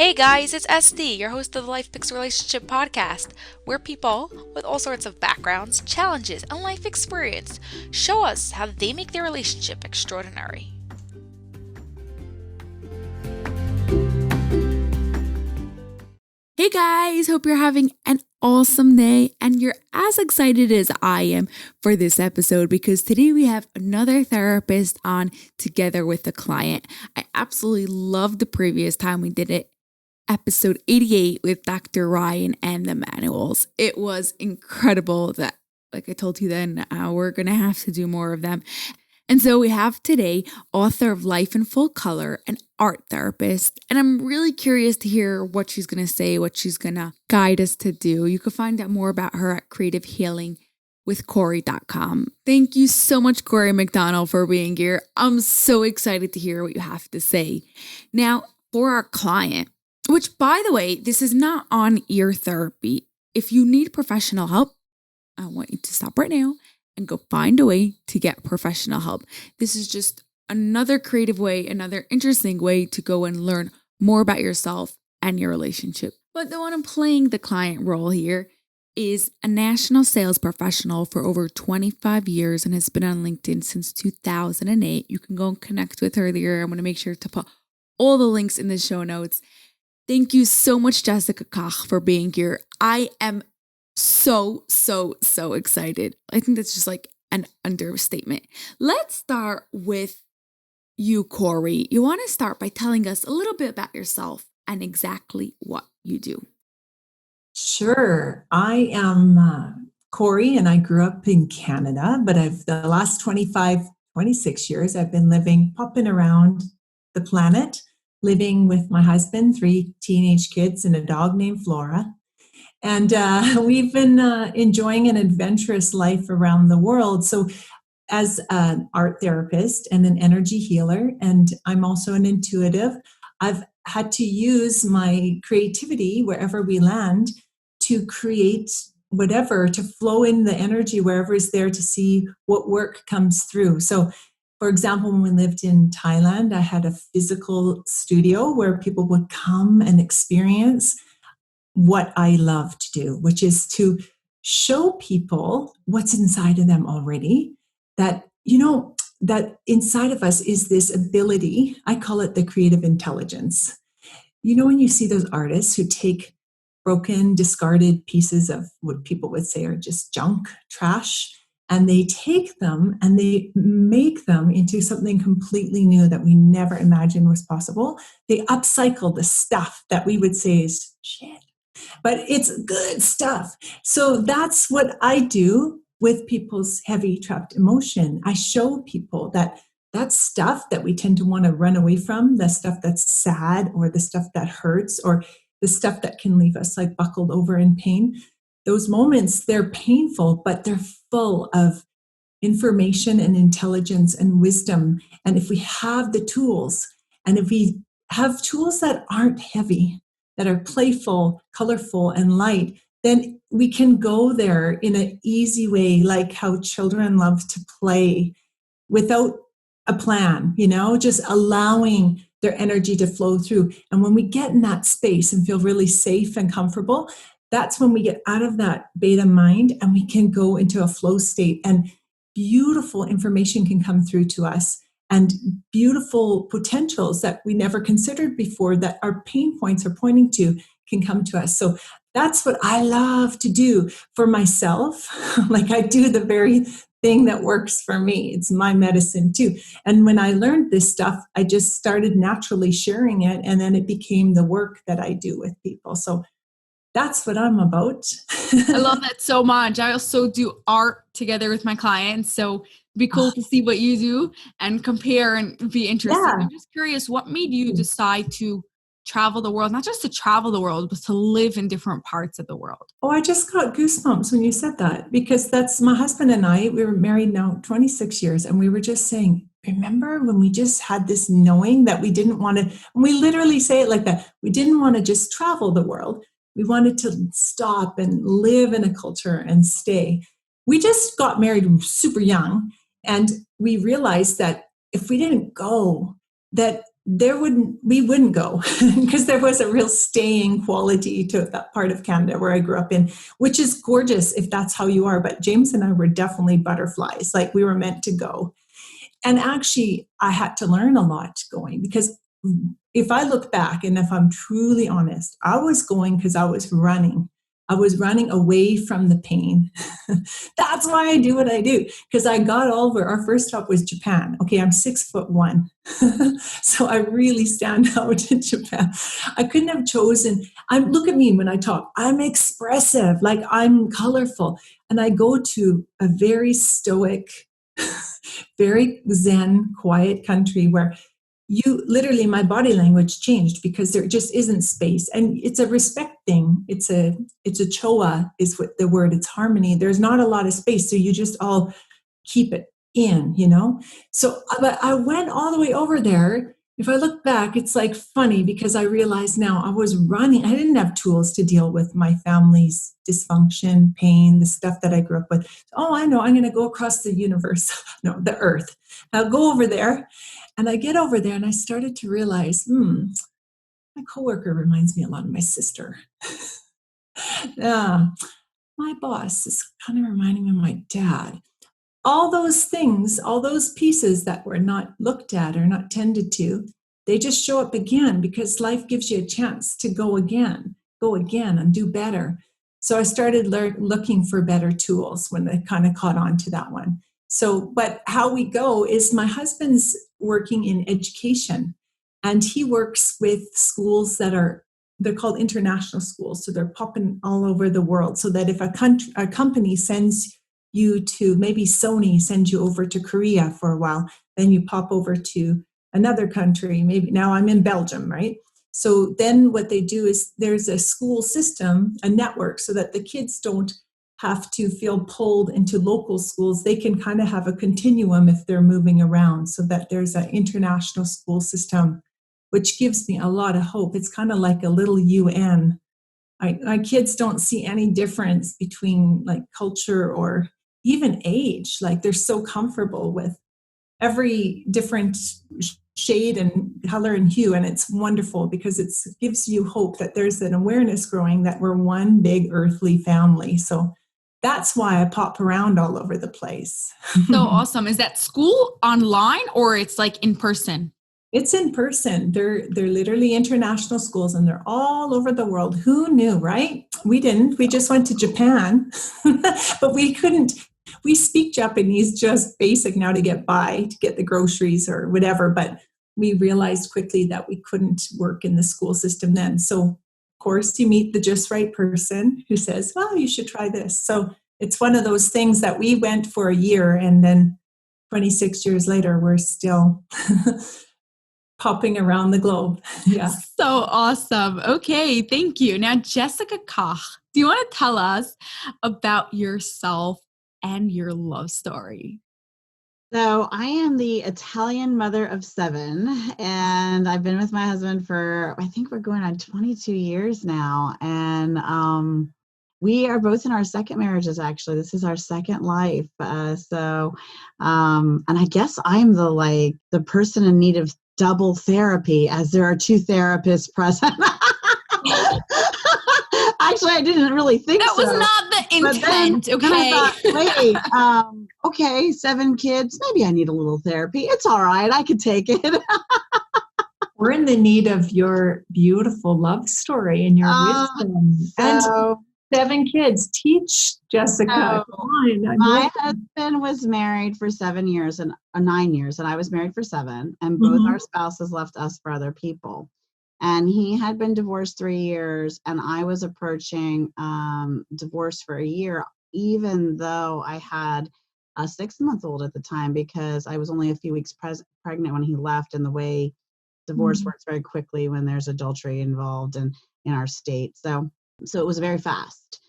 Hey guys, it's SD, your host of the Life Fix Relationship podcast, where people with all sorts of backgrounds, challenges, and life experience show us how they make their relationship extraordinary. Hey guys, hope you're having an awesome day and you're as excited as I am for this episode because today we have another therapist on together with a client. I absolutely loved the previous time we did it, episode 88 with Dr. Ryan and the manuals. It was incredible that, like I told you then, we're going to have to do more of them. And so we have today author of Life in Full Color, an art therapist, and I'm really curious to hear what she's going to say, what she's going to guide us to do. You can find out more about her at creativehealingwithcorry.com. Thank you so much, Corry McDonald, for being here. I'm so excited to hear what you have to say. Now, for our client, which, by the way, this is not on ear therapy. If you need professional help, I want you to stop right now and go find a way to get professional help. This is just another creative way, another interesting way to go and learn more about yourself and your relationship. But the one I'm playing the client role here is a national sales professional for over 25 years and has been on LinkedIn since 2008. You can go and connect with her there. I'm going to make sure to put all the links in the show notes. Thank you so much, Jessica Koch, for being here. I am so excited. I think that's just like an understatement. Let's start with you, Corry. You want to start by telling us a little bit about yourself and exactly what you do. Sure. I am Corry, and I grew up in Canada, but the last 26 years, I've been popping around the planet, living with my husband, 3 teenage kids, and a dog named Flora. And we've been enjoying an adventurous life around the world. So as an art therapist and an energy healer, and I'm also an intuitive, I've had to use my creativity wherever we land to create whatever, to flow in the energy wherever is there to see what work comes through. So for example, when we lived in Thailand, I had a physical studio where people would come and experience what I love to do, which is to show people what's inside of them already, that, that inside of us is this ability. I call it the creative intelligence. When you see those artists who take broken, discarded pieces of what people would say are just junk, trash, and they take them and they make them into something completely new that we never imagined was possible. They upcycle the stuff that we would say is shit, but it's good stuff. So that's what I do with people's heavy trapped emotion. I show people that stuff that we tend to want to run away from, the stuff that's sad or the stuff that hurts or the stuff that can leave us like buckled over in pain. Those moments, they're painful, but they're full of information and intelligence and wisdom. And if we have the tools, and if we have tools that aren't heavy, that are playful, colorful, and light, then we can go there in an easy way, like how children love to play without a plan, just allowing their energy to flow through. And when we get in that space and feel really safe and comfortable, that's when we get out of that beta mind and we can go into a flow state, and beautiful information can come through to us, and beautiful potentials that we never considered before that our pain points are pointing to can come to us. So that's what I love to do for myself. Like I do the very thing that works for me. It's my medicine too. And when I learned this stuff, I just started naturally sharing it, and then it became the work that I do with people. So that's what I'm about. I love that so much. I also do art together with my clients. So it'd be cool to see what you do and compare and be interested. Yeah. I'm just curious, what made you decide to travel the world, not just to travel the world, but to live in different parts of the world? Oh, I just got goosebumps when you said that, because that's my husband and I, we were married now 26 years, and we were just saying, remember when we just had this knowing that we didn't want to, and we literally say it like that, we didn't want to just travel the world. We wanted to stop and live in a culture and stay. We just got married super young, and we realized that if we didn't go, that we wouldn't go because there was a real staying quality to that part of Canada where I grew up in, which is gorgeous if that's how you are. But James and I were definitely butterflies, like we were meant to go. And actually, I had to learn a lot going because if I look back and if I'm truly honest, I was going because I was running. I was running away from the pain. That's why I do what I do. Because I got over, our first stop was Japan. Okay, I'm 6'1". So I really stand out in Japan. I couldn't have chosen. Look at me when I talk. I'm expressive, like I'm colorful. And I go to a very stoic, very zen, quiet country where my body language changed because there just isn't space. And it's a respect thing. It's a choa is what the word, it's harmony. There's not a lot of space. So you just all keep it in, So but I went all the way over there. If I look back, it's like funny because I realize now I was running. I didn't have tools to deal with my family's dysfunction, pain, the stuff that I grew up with. Oh, I know. I'm going to go across the universe. No, the earth. I'll go over there. And I get over there and I started to realize, my coworker reminds me a lot of my sister. My boss is kind of reminding me of my dad. All those things, all those pieces that were not looked at or not tended to, they just show up again because life gives you a chance to go again and do better. So I started looking for better tools when I kind of caught on to that one. So, but how we go is my husband's working in education and he works with schools they're called international schools. So they're popping all over the world so that if a company sends you to, maybe Sony sends you over to Korea for a while, then you pop over to another country. Maybe now I'm in Belgium, right? So then what they do is there's a school system, a network, so that the kids don't have to feel pulled into local schools. They can kind of have a continuum if they're moving around so that there's an international school system, which gives me a lot of hope. It's kind of like a little UN. My kids don't see any difference between like culture or even age. Like they're so comfortable with every different shade and color and hue. And it's wonderful because it gives you hope that there's an awareness growing that we're one big earthly family. So that's why I pop around all over the place. So awesome. Is that school online or it's like in person? It's in person. They're literally international schools and they're all over the world. Who knew, right? We didn't. We just went to Japan, but we couldn't. We speak Japanese just basic now to get by, to get the groceries or whatever. But we realized quickly that we couldn't work in the school system then. So, of course, you meet the just right person who says, well, you should try this. So it's one of those things that we went for a year and then 26 years later, we're still popping around the globe. Yeah. So awesome. Okay. Thank you. Now, Jessica Koch, do you want to tell us about yourself and your love story? So I am the Italian mother of 7, and I've been with my husband for, I think we're going on 22 years now. And we are both in our second marriages, actually. This is our second life. And I guess I'm the person in need of double therapy, as there are 2 therapists present. Actually, I didn't really think that was not the intent. Then I thought, wait, okay, 7 kids. Maybe I need a little therapy. It's all right. I could take it. We're in the need of your beautiful love story and your wisdom. And 7 kids. Teach, Jessica. My husband was married for 7 years and 9 years, and I was married for 7. And both our spouses left us for other people. And he had been divorced 3 years, and I was approaching divorce for a year, even though I had a 6-month-old at the time, because I was only a few weeks pregnant when he left. And the way divorce works very quickly when there's adultery involved in our state. So it was very fast.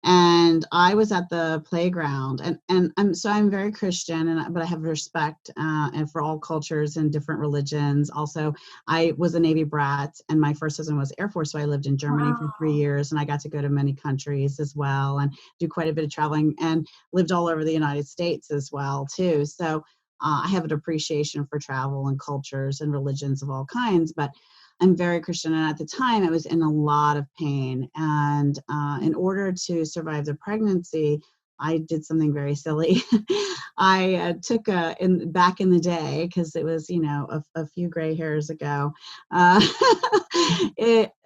And I was at the playground, and I'm very Christian, but I have respect and for all cultures and different religions. Also, I was a Navy brat, and my first husband was Air Force, so I lived in Germany for 3 years, and I got to go to many countries as well, and do quite a bit of traveling, and lived all over the United States as well too. So I have an appreciation for travel and cultures and religions of all kinds, but I'm very Christian. And at the time, I was in a lot of pain. And in order to survive the pregnancy, I did something very silly. I took back in the day, because it was, a few gray hairs ago. Uh,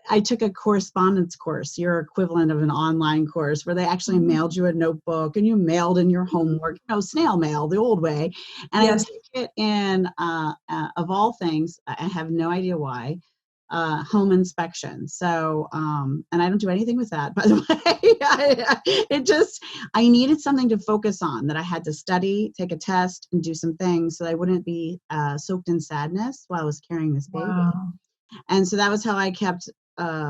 I took a correspondence course, your equivalent of an online course, where they actually mailed you a notebook and you mailed in your homework, snail mail, the old way. And Yes. I took it in, of all things, I have no idea why, home inspection. So, and I don't do anything with that, by the way. I needed something to focus on, that I had to study, take a test, and do some things so I wouldn't be soaked in sadness while I was carrying this baby. Wow. And so that was how I kept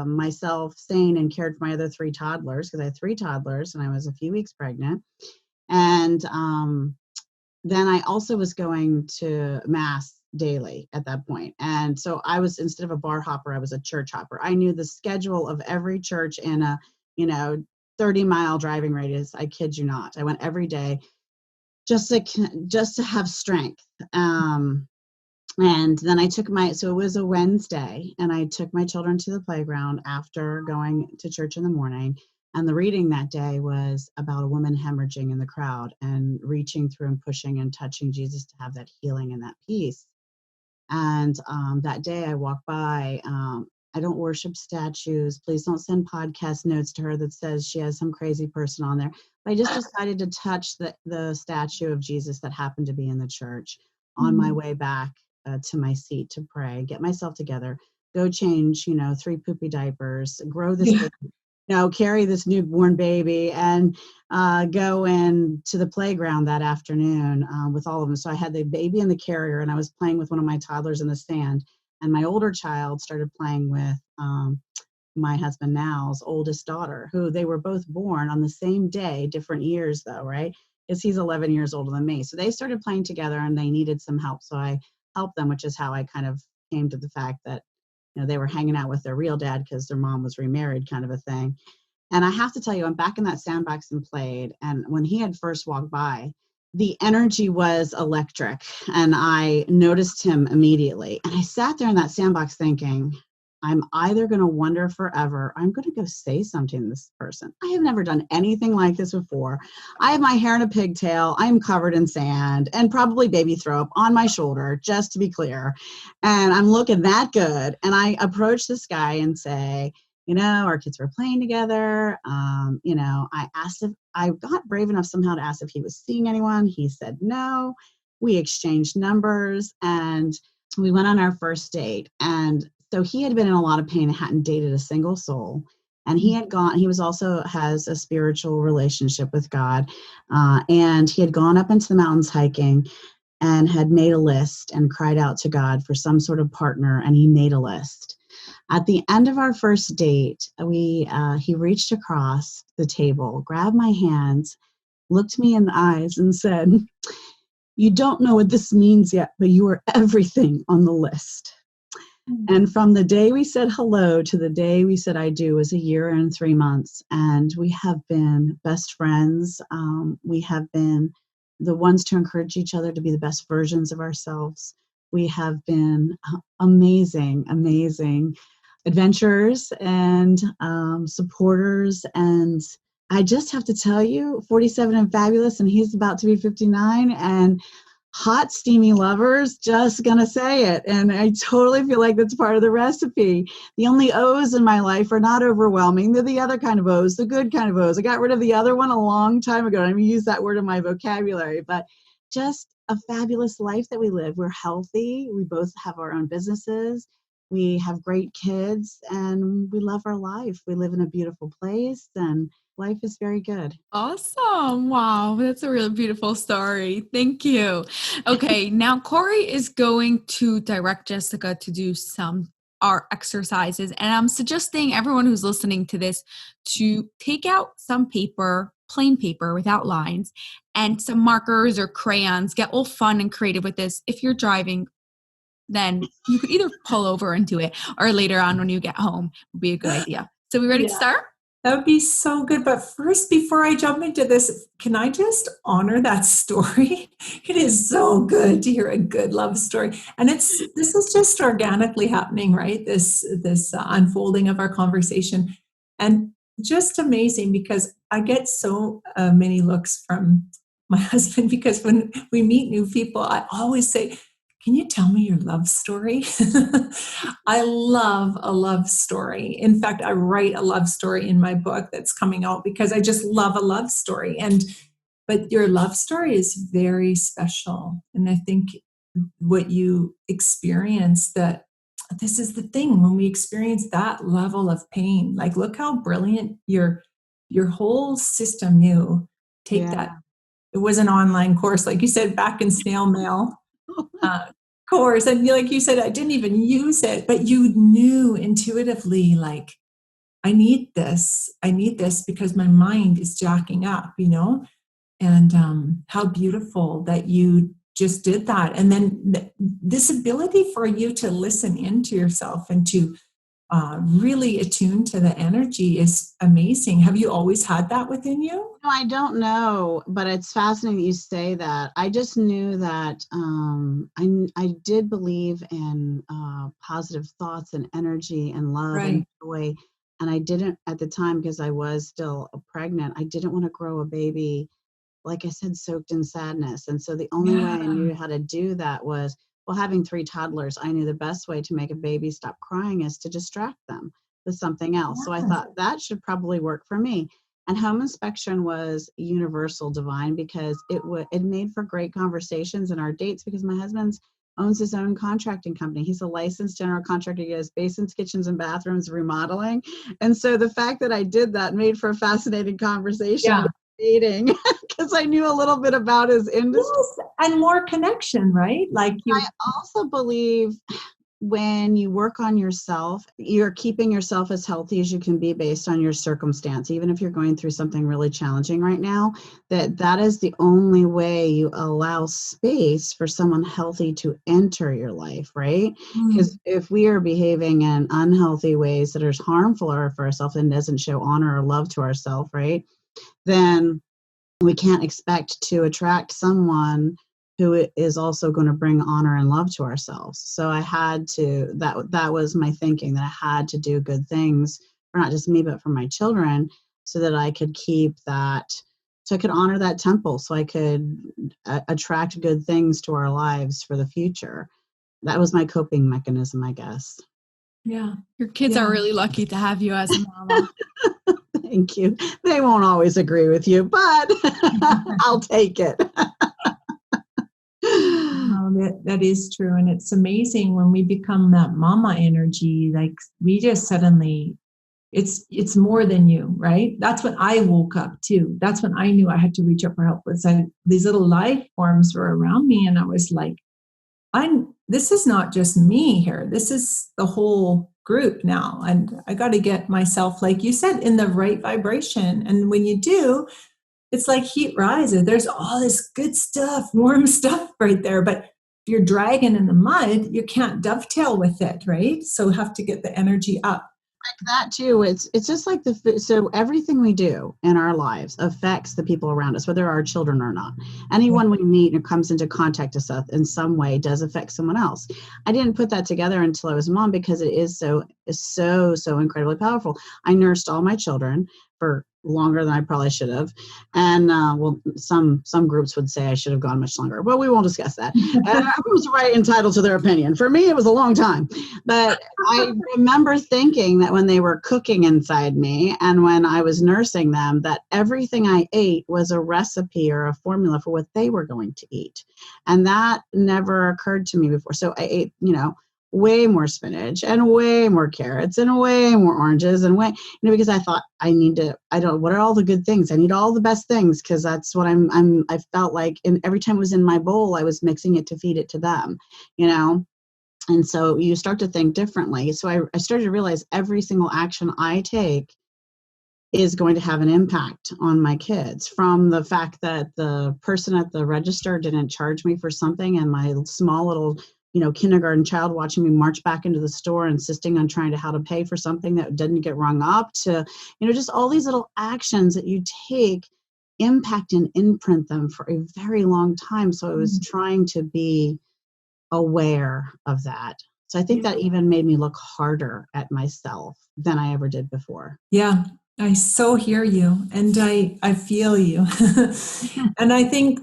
myself sane and cared for my other 3 toddlers, because I had 3 toddlers and I was a few weeks pregnant. And then I also was going to mass daily at that point. And so I was, instead of a bar hopper, I was a church hopper. I knew the schedule of every church in a, 30-mile driving radius. I kid you not. I went every day just to have strength. And then so it was a Wednesday, and I took my children to the playground after going to church in the morning. And the reading that day was about a woman hemorrhaging in the crowd and reaching through and pushing and touching Jesus to have that healing and that peace. And that day I walked by, I don't worship statues. Please don't send podcast notes to her that says she has some crazy person on there. But I just decided to touch the statue of Jesus that happened to be in the church on my way back to my seat to pray, get myself together, go change, 3 poopy diapers, grow this baby, carry this newborn baby, and go in to the playground that afternoon with all of them. So I had the baby in the carrier, and I was playing with one of my toddlers in the sand, and my older child started playing with my husband now's oldest daughter, who they were both born on the same day, different years though, right? Because he's 11 years older than me. So they started playing together and they needed some help. So I helped them, which is how I kind of came to the fact that, they were hanging out with their real dad because their mom was remarried, kind of a thing. And I have to tell you, I'm back in that sandbox and played. And when he had first walked by, the energy was electric. And I noticed him immediately. And I sat there in that sandbox thinking, I'm either going to wonder forever, or I'm going to go say something to this person. I have never done anything like this before. I have my hair in a pigtail. I'm covered in sand and probably baby throw up on my shoulder, just to be clear. And I'm looking that good. And I approach this guy and say, our kids were playing together. I asked if I got brave enough somehow to ask if he was seeing anyone. He said no. We exchanged numbers and we went on our first date. And so he had been in a lot of pain and hadn't dated a single soul. And he has a spiritual relationship with God. And he had gone up into the mountains hiking and had made a list and cried out to God for some sort of partner. And he made a list. At the end of our first date, he reached across the table, grabbed my hands, looked me in the eyes and said, "You don't know what this means yet, but you are everything on the list." And from the day we said hello to the day we said I do was 1 year and 3 months. And we have been best friends. We have been the ones to encourage each other to be the best versions of ourselves. We have been amazing adventurers and supporters. And I just have to tell you, 47 and fabulous, and he's about to be 59, and hot, steamy lovers, just gonna say it. And I totally feel like that's part of the recipe. The only O's in my life are not overwhelming. They're the other kind of O's, the good kind of O's. I got rid of the other one a long time ago. I don't even use that word in my vocabulary, but just a fabulous life that we live. We're healthy. We both have our own businesses. We have great kids and we love our life. We live in a beautiful place and life is very good. Awesome. Wow. That's a really beautiful story. Thank you. Okay. Now Corry is going to direct Jessica to do some art exercises. And I'm suggesting everyone who's listening to this to take out some paper, plain paper without lines, and some markers or crayons. Get all fun and creative with this. If you're driving, then you could either pull over and do it, or later on when you get home would be a good idea. So we ready to start? That would be so good. But first, before I jump into this, can I just honor that story? It is so good to hear a good love story. And this is just organically happening, right? This unfolding of our conversation. And just amazing because I get so many looks from my husband because when we meet new people, I always say, can you tell me your love story? I love a love story. In fact, I write a love story in my book that's coming out because I just love a love story. But your love story is very special. And I think what you experience, that this is the thing, when we experience that level of pain, like look how brilliant your whole system knew. Take Yeah. that. It was an online course, like you said, back in snail mail. Course, and like you said, I didn't even use it, but you knew intuitively, like, I need this because my mind is jacking up, and how beautiful that you just did that. And then this ability for you to listen into yourself and to really attune to the energy is amazing. Have you always had that within you? No, I don't know, but it's fascinating that you say that. I just knew that I did believe in positive thoughts and energy and love and Right. joy. And I didn't at the time, because I was still pregnant, I didn't want to grow a baby, like I said, soaked in sadness. And so the only way I Yeah. knew how to do that was, well, having 3 toddlers, I knew the best way to make a baby stop crying is to distract them with something else. So I Yes. thought that should probably work for me. And home inspection was universal divine because it made for great conversations in our dates, because my husband owns his own contracting company. He's a licensed general contractor. He does basins, kitchens, and bathrooms remodeling. And so the fact that I did that made for a fascinating conversation Yeah. dating because I knew a little bit about his industry. Yes, and more connection, right? Like I also believe when you work on yourself, you're keeping yourself as healthy as you can be based on your circumstance. Even if you're going through something really challenging right now, that is the only way you allow space for someone healthy to enter your life, right? Mm, Because if we are behaving in unhealthy ways that are harmful for ourselves and doesn't show honor or love to ourselves, right? Then we can't expect to attract someone who is also going to bring honor and love to ourselves. So I had to, that was my thinking, that I had to do good things for not just me, but for my children, so that I could keep that, so I could honor that temple, so I could attract good things to our lives for the future. That was my coping mechanism, I guess. yeah. Your kids Yeah. are really lucky to have you as a mama. Thank you. They won't always agree with you, but I'll take it. No, that is true. And it's amazing when we become that mama energy, like we just suddenly, it's more than you, right? That's when I woke up too. That's when I knew I had to reach out for help. These little life forms were around me, and I was like, this is not just me here. This is the whole group now. And I got to get myself, like you said, in the right vibration. And when you do, it's like heat rises. There's all this good stuff, warm stuff right there. But if you're dragging in the mud, you can't dovetail with it, right? So have to get the energy up. That too, it's just like so everything we do in our lives affects the people around us, whether our children or not. Anyone we meet or comes into contact with us in some way does affect someone else. I didn't put that together until I was a mom, because it is so incredibly powerful. I nursed all my children for longer than I probably should have, and well, some groups would say I should have gone much longer, but we won't discuss that. Everyone's right, entitled to their opinion. For me, it was a long time, but I remember thinking that when they were cooking inside me and when I was nursing them, that everything I ate was a recipe or a formula for what they were going to eat, and that never occurred to me before. So I ate, way more spinach and way more carrots and way more oranges and because I thought what are all the good things? I need all the best things, because that's what I felt like, and every time it was in my bowl, I was mixing it to feed it to them, And so you start to think differently. So I started to realize every single action I take is going to have an impact on my kids, from the fact that the person at the register didn't charge me for something, and my small little kindergarten child watching me march back into the store, insisting on trying to how to pay for something that didn't get rung up, to, just all these little actions that you take impact and imprint them for a very long time. So I was trying to be aware of that. So I think that even made me look harder at myself than I ever did before. Yeah, I so hear you, and I feel you. And I think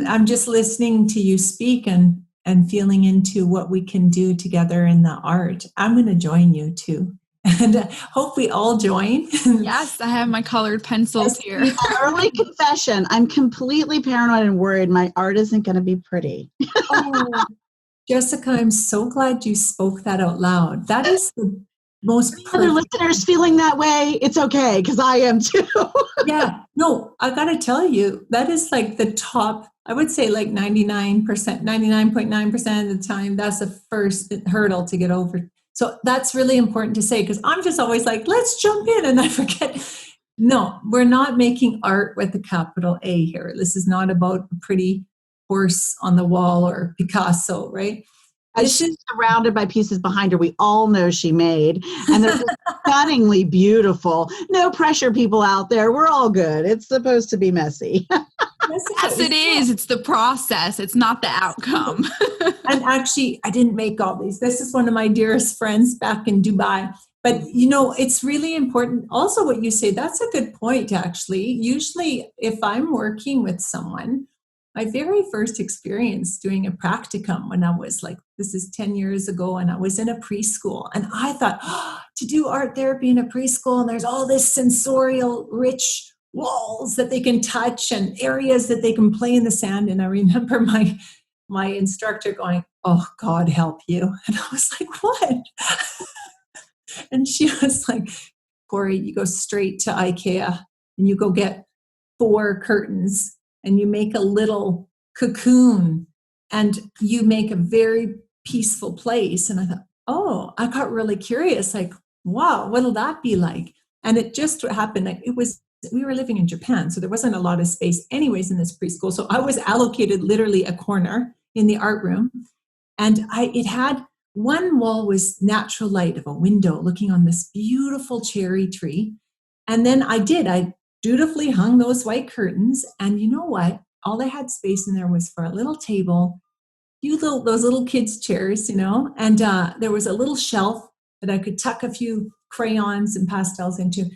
I'm just listening to you speak and feeling into what we can do together in the art. I'm going to join you too. And hope we all join. Yes, I have my colored pencils here. Early confession, I'm completely paranoid and worried my art isn't going to be pretty. Oh, Jessica, I'm so glad you spoke that out loud. That is the most other listeners feeling that way, it's okay, because I am too. Yeah, no, I got to tell you, that is like the top, I would say like 99.9% of the time, that's the first hurdle to get over. So that's really important to say, because I'm just always like, let's jump in, and I forget. No, we're not making art with a capital A here. This is not about a pretty horse on the wall or Picasso, right? She's surrounded by pieces behind her we all know she made, and they're stunningly beautiful. No pressure, people out there. We're all good. It's supposed to be messy. Yes, it is. It's the process. It's not the outcome. And actually, I didn't make all these. This is one of my dearest friends back in Dubai. But, it's really important. Also, what you say, that's a good point, actually. Usually, if I'm working with someone, my very first experience doing a practicum when I was this is 10 years ago, and I was in a preschool, and I thought, to do art therapy in a preschool, and there's all this sensorial rich walls that they can touch and areas that they can play in the sand. And I remember my instructor going, "Oh, God help you." And I was like, "What?" And she was like, "Corry, you go straight to IKEA and you go get 4 curtains, and you make a little cocoon, and you make a very peaceful place." And I thought, I got really curious, like, wow, what'll that be like? And it just happened, we were living in Japan, so there wasn't a lot of space anyways in this preschool. So I was allocated literally a corner in the art room. And it had one wall was natural light of a window looking on this beautiful cherry tree. And then I dutifully hung those white curtains. And you know what? All I had space in there was for a little table, those little kids' chairs, and there was a little shelf that I could tuck a few crayons and pastels into.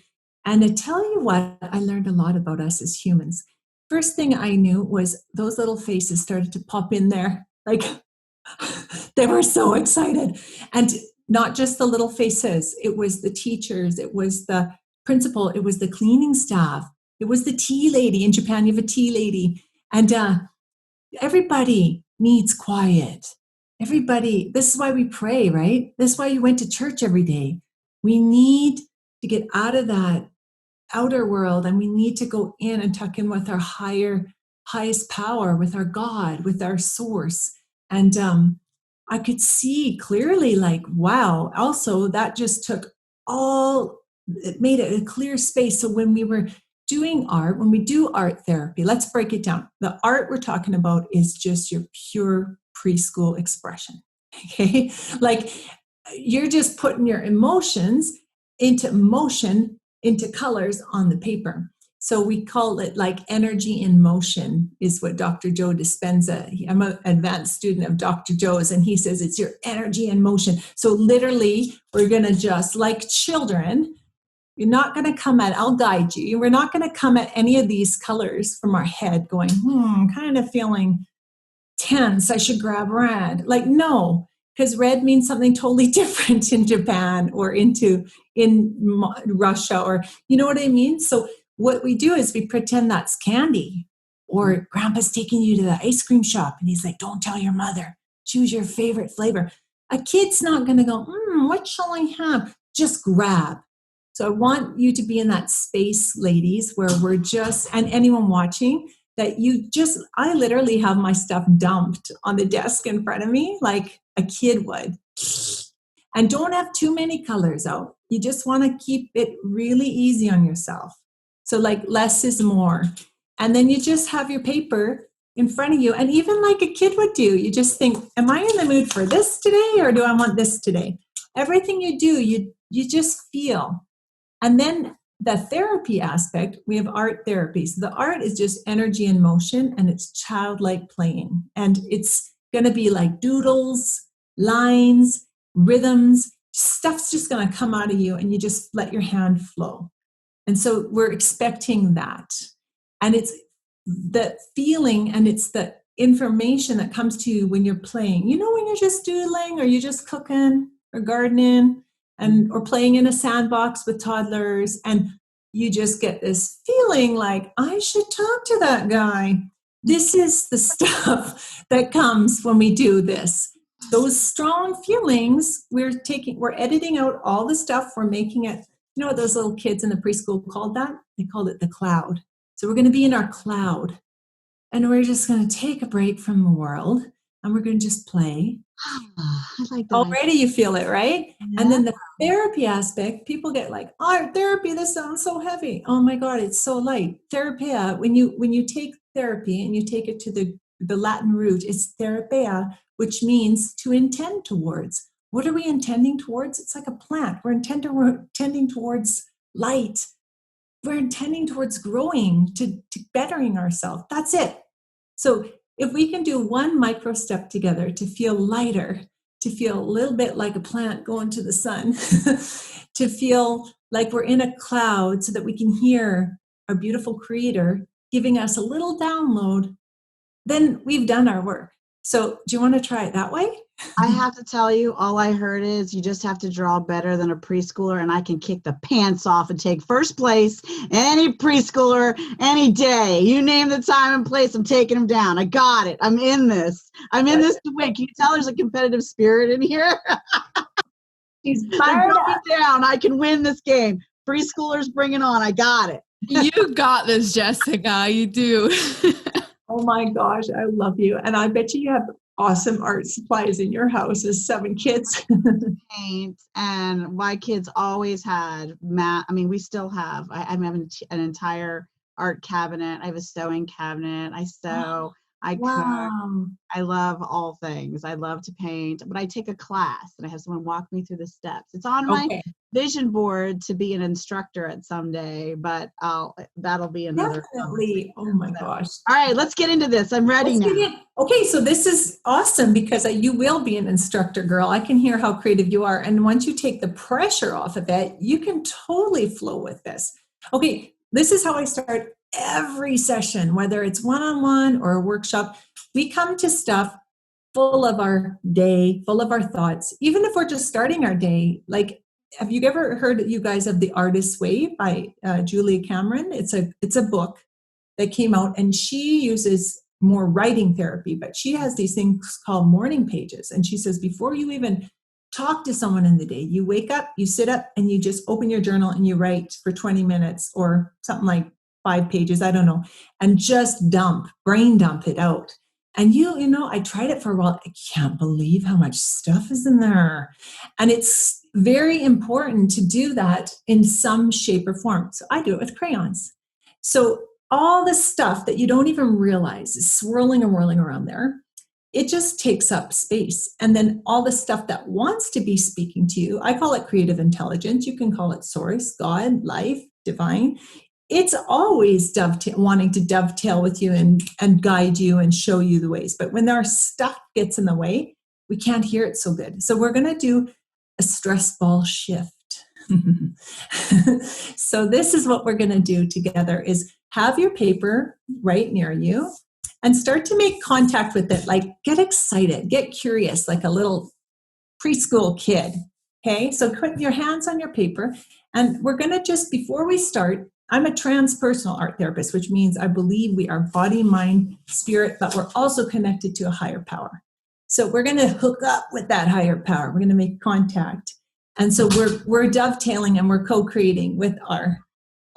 And to tell you what, I learned a lot about us as humans. First thing I knew was those little faces started to pop in there. Like, they were so excited. And not just the little faces, it was the teachers, it was the principal, it was the cleaning staff, it was the tea lady. In Japan, you have a tea lady. And everybody needs quiet. Everybody, this is why we pray, right? This is why you went to church every day. We need to get out of that outer world, and we need to go in and tuck in with our highest power, with our God, with our source. And I could see clearly, like, wow, also that just it made it a clear space. So when we were doing art, when we do art therapy, let's break it down. The art we're talking about is just your pure preschool expression. Okay. Like, you're just putting your emotions into motion, into colors on the paper. So we call it like energy in motion is what Dr. Joe Dispenza, I'm an advanced student of Dr. Joe's, and he says it's your energy in motion. So literally, we're going to just, like children, you're not going to come at, I'll guide you. We're not going to come at any of these colors from our head going, kind of feeling tense. I should grab red. Like, no, because red means something totally different in Japan or in Russia, or you know what I mean? So what we do is we pretend that's candy, or grandpa's taking you to the ice cream shop and he's like, "Don't tell your mother, choose your favorite flavor." A kid's not going to go, what shall I have? Just grab. So I want you to be in that space, ladies, where we're just, and anyone watching, that I literally have my stuff dumped on the desk in front of me like a kid would. And don't have too many colors out. You just want to keep it really easy on yourself. So like less is more. And then you just have your paper in front of you. And even like a kid would do, you just think, am I in the mood for this today or do I want this today? Everything you do, you just feel. And then the therapy aspect, we have art therapy. So the art is just energy in motion and it's childlike playing. And it's going to be like doodles, lines, rhythms, stuff's just going to come out of you and you just let your hand flow. And so we're expecting that. And it's the feeling and it's the information that comes to you when you're playing. You know, when you're just doodling or you're just cooking or gardening or playing in a sandbox with toddlers, and you just get this feeling like, I should talk to that guy. This is the stuff that comes when we do this. Those strong feelings, we're editing out all the stuff, we're making it, you know what those little kids in the preschool called that? They called it the cloud. So we're going to be in our cloud and we're just going to take a break from the world and we're going to just play. I like that. Already you feel it, right? Yeah. And then the therapy aspect, people get like, art therapy, this sounds so heavy. Oh my God, it's so light. Therapia, when you take therapy and you take it to the Latin root, it's therapia, which means to intend towards. What are we intending towards? It's like a plant. We're intending towards light. We're intending towards growing, to bettering ourselves. That's it. So if we can do one micro step together to feel lighter, to feel a little bit like a plant going to the sun, to feel like we're in a cloud so that we can hear our beautiful creator giving us a little download, then we've done our work. So do you want to try it that way? I have to tell you, all I heard is you just have to draw better than a preschooler and I can kick the pants off and take first place any preschooler any day. You name the time and place, I'm taking them down. I got it. I'm in this. I'm in this to win. Can you tell there's a competitive spirit in here? He's Fired down. I can win this game. Preschoolers, bring it on. I got it. You got this, Jessica. You do. Oh my gosh, I love you. And I bet you have awesome art supplies in your house as 7 kids. Paint, and my kids always had math. I mean, we still have. I'm having an entire art cabinet. I have a sewing cabinet. I sew. I cook. I love all things. I love to paint, but I take a class and I have someone walk me through the steps. It's on my vision board to be an instructor at someday, but that'll be another. Definitely. Oh my gosh. All right, let's get into this. I'm ready now. Okay, so this is awesome because you will be an instructor, girl. I can hear how creative you are. And once you take the pressure off of it, you can totally flow with this. Okay, this is how I start every session, whether it's one-on-one or a workshop. We come to stuff full of our day, full of our thoughts, even if we're just starting our day. Like, have you ever heard, you guys, of The Artist's Way by Julia Cameron? It's a book that came out, and she uses more writing therapy, but she has these things called morning pages. And she says, before you even talk to someone in the day, you wake up, you sit up, and you just open your journal and you write for 20 minutes or something like 5 pages, I don't know, and just brain dump it out. And you know, I tried it for a while. I can't believe how much stuff is in there. And it's very important to do that in some shape or form. So I do it with crayons. So all the stuff that you don't even realize is swirling and whirling around there. It just takes up space. And then all the stuff that wants to be speaking to you, I call it creative intelligence. You can call it source, God, life, divine. It's always wanting to dovetail with you and guide you and show you the ways. But when our stuff gets in the way, we can't hear it so good. So we're going to do a stress ball shift. So this is what we're going to do together is have your paper right near you and start to make contact with it. Like, get excited, get curious, like a little preschool kid. Okay, so put your hands on your paper, and we're going to just, before we start, I'm a transpersonal art therapist, which means I believe we are body, mind, spirit, but we're also connected to a higher power. So we're going to hook up with that higher power. We're going to make contact. And so we're dovetailing and we're co-creating with our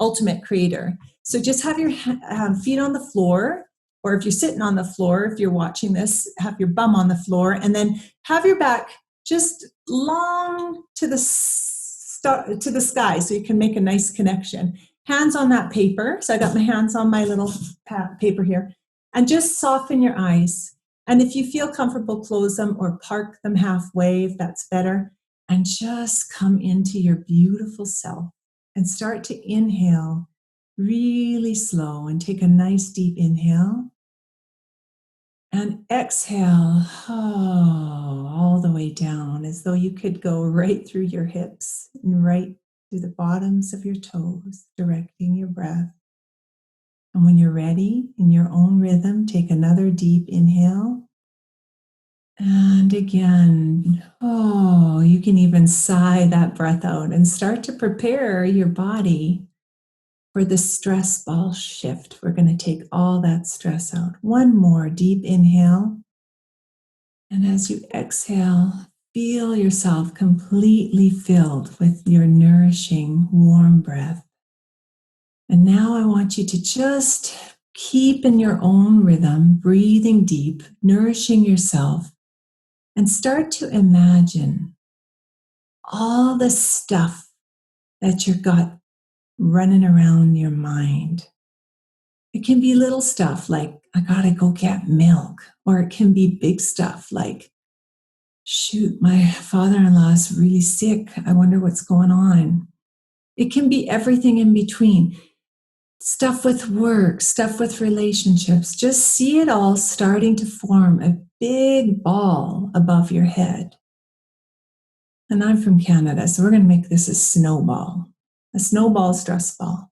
ultimate creator. So just have your feet on the floor, or if you're sitting on the floor, if you're watching this, have your bum on the floor, and then have your back just long to the sky so you can make a nice connection. Hands on that paper. So I got my hands on my little paper here. And just soften your eyes. And if you feel comfortable, close them or park them halfway if that's better. And just come into your beautiful self and start to inhale really slow and take a nice deep inhale. And exhale all the way down as though you could go right through your hips and right through the bottoms of your toes, directing your breath. And when you're ready, in your own rhythm, take another deep inhale. And again, you can even sigh that breath out and start to prepare your body for the stress ball shift. We're going to take all that stress out. One more deep inhale. And as you exhale, feel yourself completely filled with your nourishing, warm breath. And now I want you to just keep in your own rhythm, breathing deep, nourishing yourself, and start to imagine all the stuff that you've got running around your mind. It can be little stuff like, I gotta go get milk. Or it can be big stuff like, shoot, my father-in-law is really sick. I wonder what's going on. It can be everything in between. Stuff with work, stuff with relationships. Just see it all starting to form a big ball above your head. And I'm from Canada, so we're going to make this a snowball stress ball.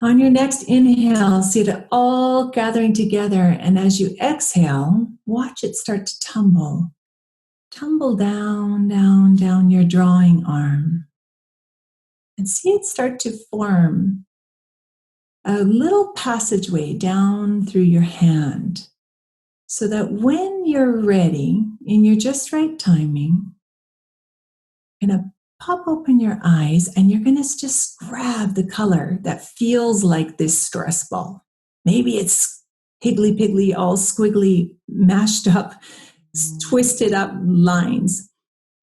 On your next inhale, see it all gathering together. And as you exhale, watch it start to tumble. Tumble down, down, down your drawing arm. And see it start to form a little passageway down through your hand. So that when you're ready, in your just right timing, you're going to pop open your eyes and you're going to just grab the color that feels like this stress ball. Maybe it's higgly-piggly, all squiggly, mashed up, twisted up lines.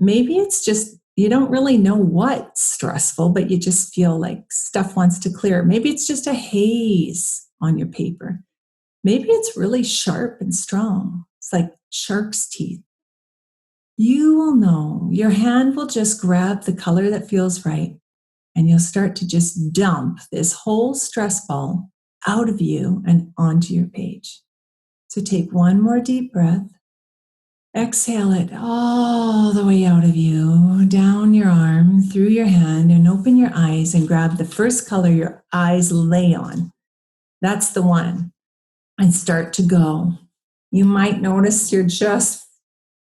Maybe it's just, you don't really know what's stressful, but you just feel like stuff wants to clear. Maybe it's just a haze on your paper. Maybe it's really sharp and strong. It's like shark's teeth. You will know. Your hand will just grab the color that feels right, and you'll start to just dump this whole stress ball out of you and onto your page. So take one more deep breath. Exhale it all the way out of you, down your arm, through your hand, and open your eyes and grab the first color your eyes lay on. That's the one. And start to go. You might notice you're just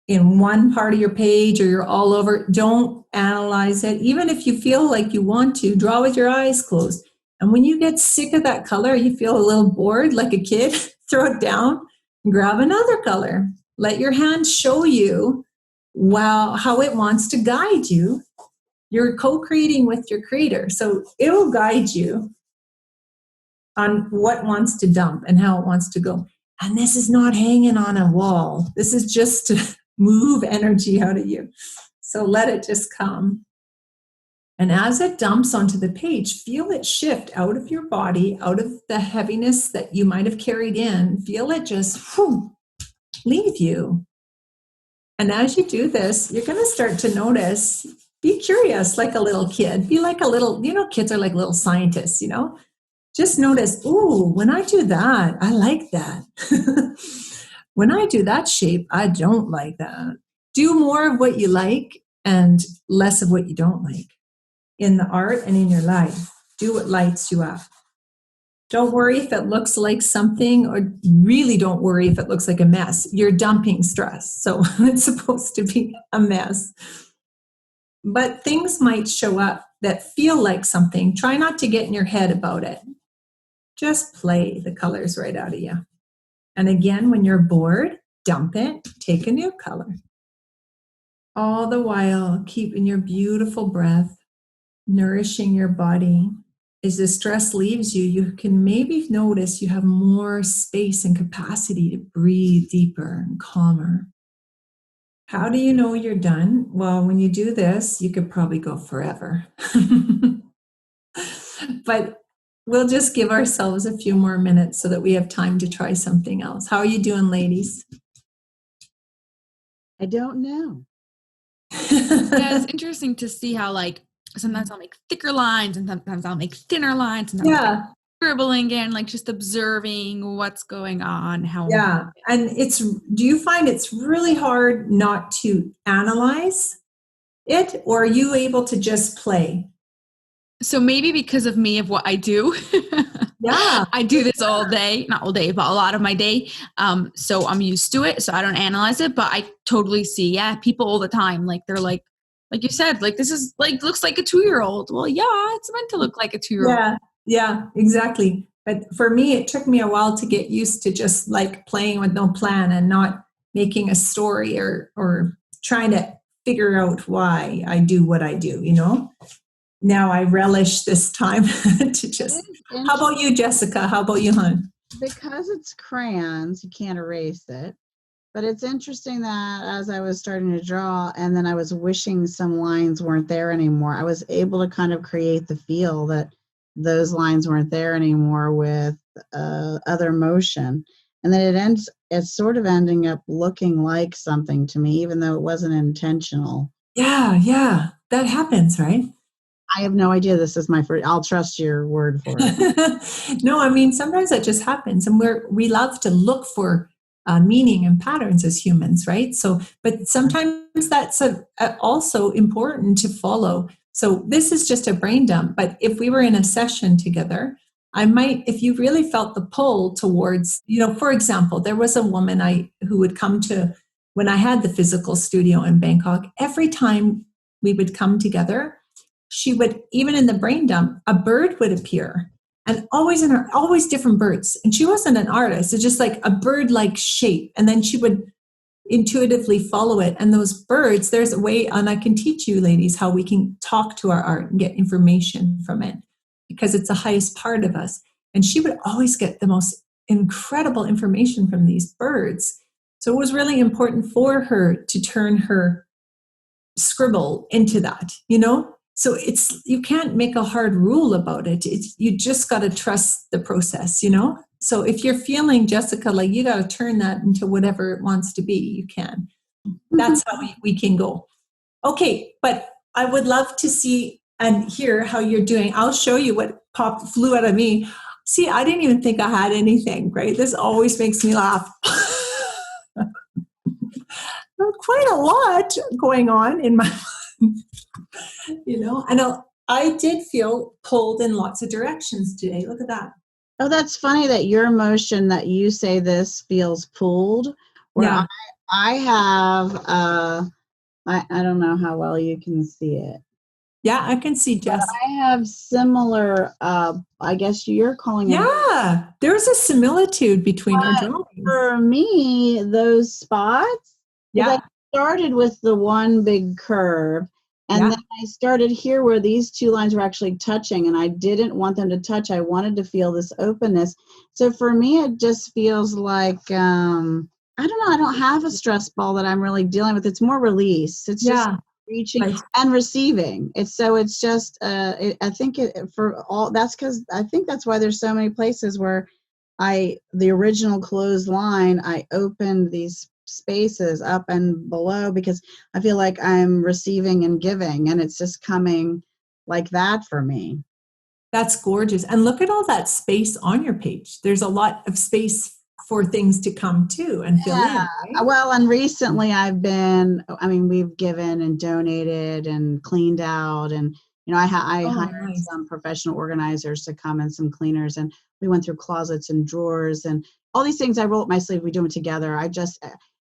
in one part of your page or you're all over. Don't analyze it. Even if you feel like you want to, draw with your eyes closed. And when you get sick of that color, you feel a little bored like a kid, throw it down and grab another color. Let your hand show you how it wants to guide you. You're co-creating with your creator. So it will guide you on what wants to dump and how it wants to go. And this is not hanging on a wall. This is just to move energy out of you. So let it just come. And as it dumps onto the page, feel it shift out of your body, out of the heaviness that you might have carried in. Feel it just leave you. And as you do this, you're going to start to notice, be curious like a little kid. Be like a little, kids are like little scientists, Just notice, when I do that, I like that. When I do that shape, I don't like that. Do more of what you like and less of what you don't like in the art and in your life. Do what lights you up. Don't worry if it looks like something, or really don't worry if it looks like a mess. You're dumping stress, so it's supposed to be a mess. But things might show up that feel like something. Try not to get in your head about it. Just play the colors right out of you. And again, when you're bored, dump it, take a new color. All the while, keeping your beautiful breath, nourishing your body. As the stress leaves you, you can maybe notice you have more space and capacity to breathe deeper and calmer. How do you know you're done? Well, when you do this, you could probably go forever. But we'll just give ourselves a few more minutes so that we have time to try something else. How are you doing, ladies? I don't know. Yeah, it's interesting to see how, like, sometimes I'll make thicker lines and sometimes I'll make thinner lines and sometimes Yeah. scribbling and like just observing what's going on. Yeah. And do you find it's really hard not to analyze it, or are you able to just play? So maybe because of me, of what I do. Yeah. I do this all day, not all day, but a lot of my day. So I'm used to it. So I don't analyze it, but I totally see, people all the time. Like they're like you said, like, this is like, looks like a 2-year-old. Well, yeah, it's meant to look like a 2-year-old. Yeah, exactly. But for me, it took me a while to get used to just like playing with no plan and not making a story or trying to figure out why I do what I do, Now I relish this time to just. How about you, Jessica? How about you, hon? Because it's crayons, you can't erase it. But it's interesting that as I was starting to draw and then I was wishing some lines weren't there anymore, I was able to kind of create the feel that those lines weren't there anymore with other motion. And then it's sort of ending up looking like something to me, even though it wasn't intentional. Yeah. That happens, right? I have no idea. This is my first. I'll trust your word for it. No, I mean, sometimes that just happens. And we love to look for meaning and patterns as humans, right? So, but sometimes that's also important to follow. So this is just a brain dump. But if we were in a session together, I might, if you really felt the pull towards, for example, there was a woman who would come to, when I had the physical studio in Bangkok, every time we would come together, she would, even in the brain dump, a bird would appear, and always different birds. And she wasn't an artist. It's just like a bird-like shape. And then she would intuitively follow it. And those birds, there's a way, and I can teach you ladies how we can talk to our art and get information from it, because it's the highest part of us. And she would always get the most incredible information from these birds. So it was really important for her to turn her scribble into that, So you can't make a hard rule about it. You just got to trust the process, So if you're feeling, Jessica, like you got to turn that into whatever it wants to be, you can. That's how we can go. Okay, but I would love to see and hear how you're doing. I'll show you what flew out of me. See, I didn't even think I had anything, right? This always makes me laugh. Quite a lot going on in my mind. And I did feel pulled in lots of directions today. Look at that. Oh, that's funny that your emotion that you say this feels pulled. Where Yeah. I have, I don't know how well you can see it. Yeah, I can see, Jess. But I have similar, I guess you're calling it. Yeah, there's a similitude between our drawings. For me, those spots, I started with the one big curve. And then I started here where these two lines were actually touching, and I didn't want them to touch. I wanted to feel this openness. So for me, it just feels like, I don't know, I don't have a stress ball that I'm really dealing with. It's more release. It's just reaching and receiving. It's just, I think I think that's why there's so many places where the original closed line, I opened these spaces up and below because I feel like I'm receiving and giving, and it's just coming like that for me. That's gorgeous. And look at all that space on your page. There's a lot of space for things to come to and fill in. Right? Well, and recently we've given and donated and cleaned out, and I hired some professional organizers to come and some cleaners, and we went through closets and drawers and all these things. I roll up my sleeve. We do it together.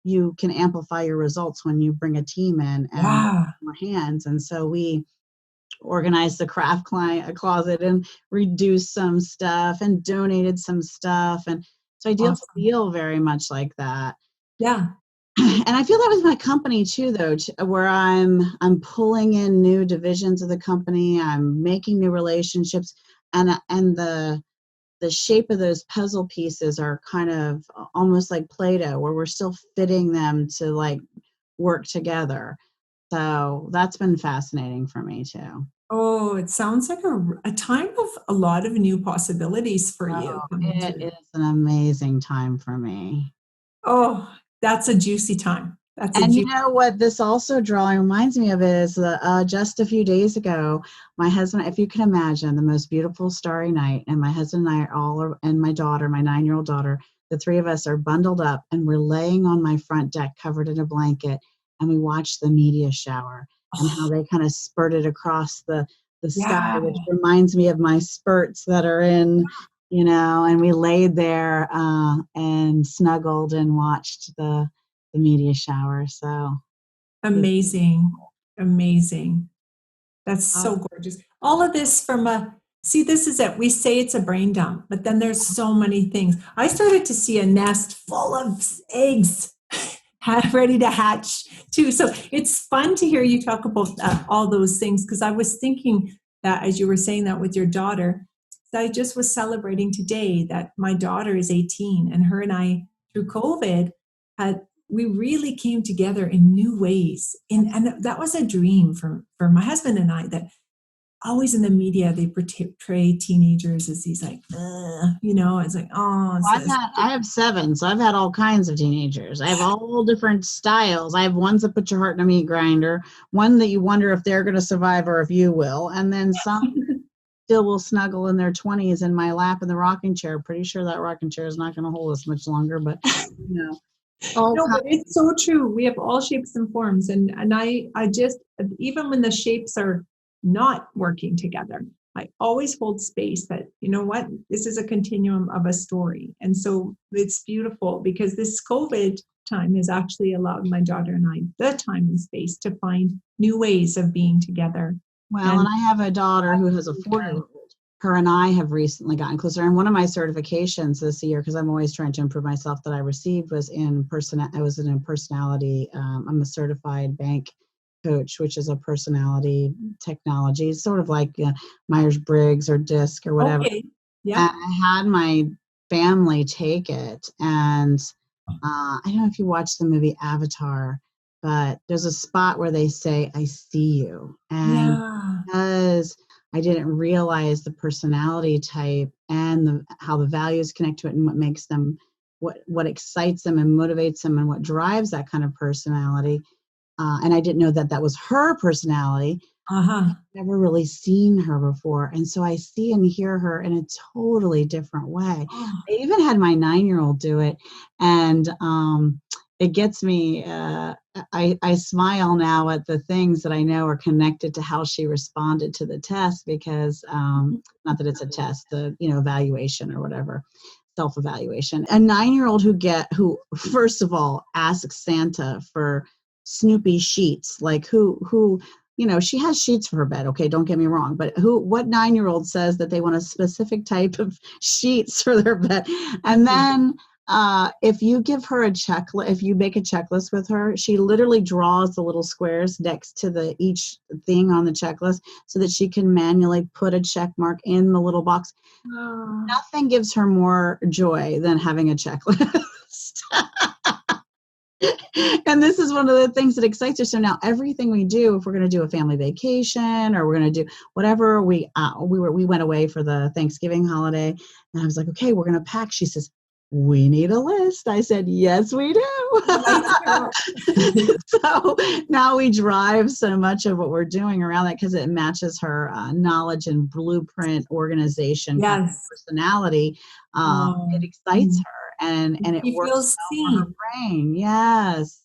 You can amplify your results when you bring a team in and more hands. And so we organized the craft closet and reduced some stuff and donated some stuff. And so I feel very much like that. Yeah. And I feel that with my company too, though, where I'm pulling in new divisions of the company. I'm making new relationships, and the shape of those puzzle pieces are kind of almost like Play-Doh, where we're still fitting them to like work together. So that's been fascinating for me too. Oh, it sounds like a time of a lot of new possibilities for you Oh, coming it to. is an amazing time for me. Oh, that's a juicy time. That's a And you juicy. know what this also drawing reminds me of is just a few days ago, my husband, if you can imagine, the most beautiful starry night, and my husband and I are and my daughter, my 9-year-old daughter, the three of us are bundled up and we're laying on my front deck covered in a blanket, and we watch the meteor shower and how Oh, they kind of spurted across the sky, yeah. which reminds me of my spurts that are in, and we laid there and snuggled and watched the media shower. So it's Amazing. Amazing. That's uh, so gorgeous. All of this from see, this is it. We say it's a brain dump, but then there's so many things. I started to see a nest full of eggs ready to hatch too. So it's fun to hear you talk about all those things, because I was thinking that as you were saying that with your daughter, so I just was celebrating today that my daughter is 18, and her and I, through COVID, had we really came together in new ways. And that was a dream for my husband and I, that always in the media, they portray teenagers as these like, it's like, oh, it's this. I have 7, so I've had all kinds of teenagers. I have all different styles. I have ones that put your heart in a meat grinder, one that you wonder if they're going to survive or if you will, and then some still will snuggle in their 20s in my lap in the rocking chair. Pretty sure that rocking chair is not going to hold us much longer, but all No, kinds. but it's so true. We have all shapes and forms. And I just, even when the shapes are not working together, I always hold space that, you know what, this is a continuum of a story. And so it's beautiful, because this COVID time has actually allowed my daughter and I the time and space to find new ways of being together. Well, And and I have a daughter who has a 4-year-old. Her and I have recently gotten closer. And one of my certifications this year, because I'm always trying to improve myself, that I received was I was in a personality. I'm a certified bank coach, which is a personality technology. It's sort of like Myers-Briggs or DISC or whatever. okay, And yeah. I had my family take it. And I don't know if you watched the movie Avatar, but there's a spot where they say, "I see you." And Yeah. because I didn't realize the personality type and how the values connect to it, and what makes them, what excites them and motivates them, and what drives that kind of personality. And I didn't know that that was her personality. Uh-huh. Never really seen her before, and so I see and hear her in a totally different way. Oh, I even had my 9-year-old do it, and it gets me. I smile now at the things that I know are connected to how she responded to the test, because not that it's a test, the evaluation or whatever, self-evaluation. A 9-year-old who first of all asks Santa for Snoopy sheets, like who she has sheets for her bed. Okay, don't get me wrong, but what 9-year-old says that they want a specific type of sheets for their bed? And then if you give her if you make a checklist with her, she literally draws the little squares next to each thing on the checklist so that she can manually put a check mark in the little box. oh. Nothing gives her more joy than having a checklist. And this is one of the things that excites her. So now everything we do, if we're going to do a family vacation or we're going to do whatever, we went away for the Thanksgiving holiday, and I was like, okay, we're going to pack. She says, we need a list. I said, yes, we do. So now we drive so much of what we're doing around that, because it matches her knowledge and blueprint organization kind of Yes. personality. It excites her. And it She works feels well for her seen. brain. Yes.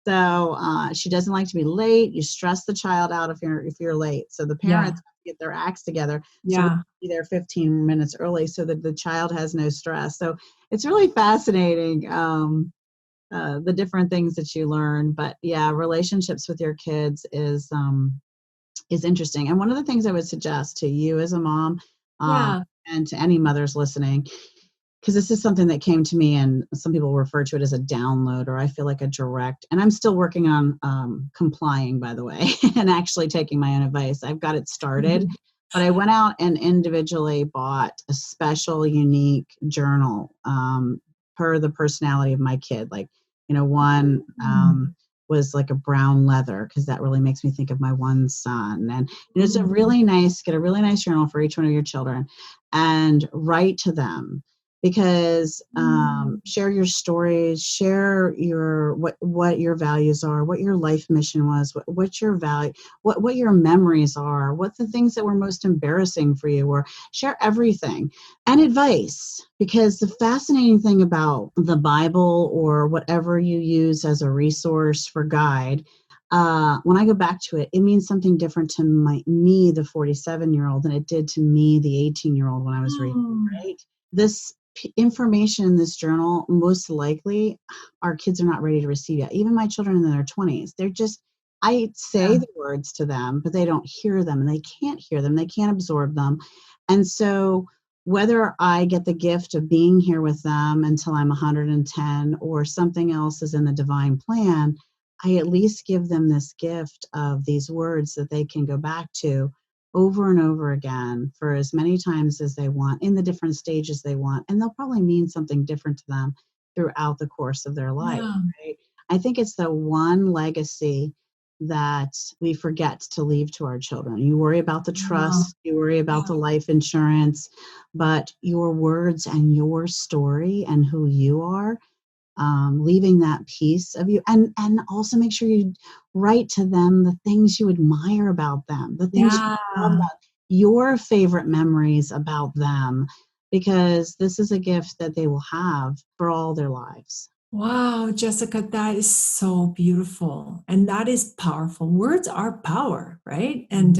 So she doesn't like to be late. You stress the child out if you're late. So the Yeah. parents get their acts together. So we Yeah. be there 15 minutes early so that the child has no stress. So it's really fascinating, the different things that you learn. But yeah, relationships with your kids is interesting. And one of the things I would suggest to you as a mom, Yeah. and to any mothers listening, because this is something that came to me, and some people refer to it as a download, or I feel like a direct, and I'm still working on complying, by the way, and actually taking my own advice. I've got it started, but I went out and individually bought a special, unique journal per the personality of my kid. Like, one was like a brown leather, because that really makes me think of my one son. And it's a really nice, get a really nice journal for each one of your children and write to them, because share your stories, share your what your values are, what your life mission was, what your value, what your memories are, what the things that were most embarrassing for you, or share everything. And advice, because the fascinating thing about the Bible or whatever you use as a resource for guide, when I go back to it, it means something different to me, the 47-year-old, than it did to me, the 18-year-old, when I was reading, right? This information in this journal, most likely our kids are not ready to receive yet. Even my children in their 20s, they're just, I say the words to them, but they don't hear them, and they can't hear them. They can't absorb them. And so whether I get the gift of being here with them until I'm 110 or something else is in the divine plan, I at least give them this gift of these words that they can go back to over and over again for as many times as they want, in the different stages they want. And they'll probably mean something different to them throughout the course of their life, right? I think it's the one legacy that we forget to leave to our children. You worry about the trust, you worry about the life insurance, but your words and your story and who you are, leaving that piece of you, and also make sure you write to them the things you admire about them, the things you love about, your favorite memories about them, because this is a gift that they will have for all their lives. Wow, Jessica, that is so beautiful. And that is powerful. Words are power, right? And